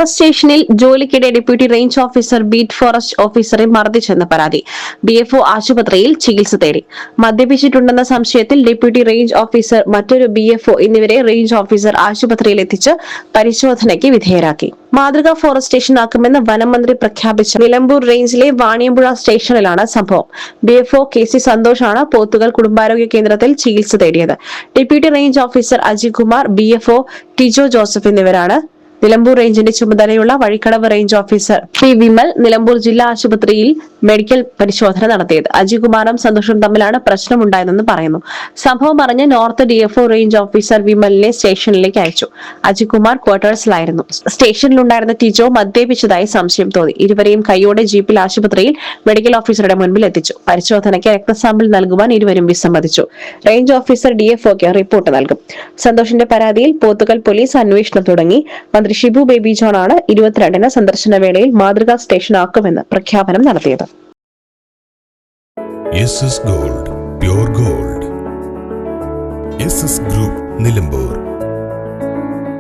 Forest സ്റ്റേഷനിൽ ജോലിക്കിടെ deputy range officer beat forest ഓഫീസറെ മർദ്ദിച്ചെന്ന പരാതി. BFO ആശുപത്രിയിൽ ചികിത്സ തേടി. മദ്യപിച്ചിട്ടുണ്ടെന്ന സംശയത്തിൽ ഡെപ്യൂട്ടി റേഞ്ച് ഓഫീസർ, മറ്റൊരു BFO എന്നിവരെ റേഞ്ച് ഓഫീസർ ആശുപത്രിയിൽ എത്തിച്ച് പരിശോധനയ്ക്ക് വിധേയരാക്കി. മാതൃകാ ഫോറസ്റ്റ് സ്റ്റേഷനാക്കുമെന്ന് വനം മന്ത്രി പ്രഖ്യാപിച്ച നിലമ്പൂർ റേഞ്ചിലെ വാണിയമ്പുഴ സ്റ്റേഷനിലാണ് സംഭവം. BFO KC സന്തോഷാണ് പോത്തുകൽ കുടുംബാരോഗ്യ കേന്ദ്രത്തിൽ ചികിത്സ തേടിയത്. Deputy range officer Ajith Kumar, BFO Tijo Joseph എന്നിവരാണ് നിലമ്പൂർ റേഞ്ചിന്റെ ചുമതലയുള്ള Vazhikkadavu range officer P. Vimal Nilambur ജില്ലാ ആശുപത്രിയിൽ മെഡിക്കൽ പരിശോധന നടത്തിയത്. അജികുമാറും സന്തോഷും തമ്മിലാണ് പ്രശ്നമുണ്ടായതെന്ന് പറയുന്നു. സംഭവം അറിഞ്ഞ് നോർത്ത് DFO റേഞ്ച് ഓഫീസർ വിമലിനെ സ്റ്റേഷനിലേക്ക് അയച്ചു. അജികുമാർ ക്വാർട്ടേഴ്സിലായിരുന്നു. സ്റ്റേഷനിലുണ്ടായിരുന്ന ടിജോ മദ്യപിച്ചതായി സംശയം തോന്നി. ഇരുവരെയും കൈയോടെ ജീപ്പിൽ ആശുപത്രിയിൽ മെഡിക്കൽ ഓഫീസറുടെ മുൻപിൽ എത്തിച്ചു. പരിശോധനയ്ക്ക് രക്തസാമ്പിൾ നൽകുവാൻ ഇരുവരും വിസമ്മതിച്ചു. റേഞ്ച് ഓഫീസർ DFOക്ക് റിപ്പോർട്ട് നൽകും. സന്തോഷിന്റെ പരാതിയിൽ പോത്തുകൽ പോലീസ് അന്വേഷണം തുടങ്ങി. മന്ത്രി ഷിബു ബേബി ജോണാണ് 22-ന് സന്ദർശന വേളയിൽ മാതൃകാ സ്റ്റേഷനാക്കുമെന്ന് പ്രഖ്യാപനം നടത്തിയത്. SS Gold, Pure Gold. SS Group, Nilambur.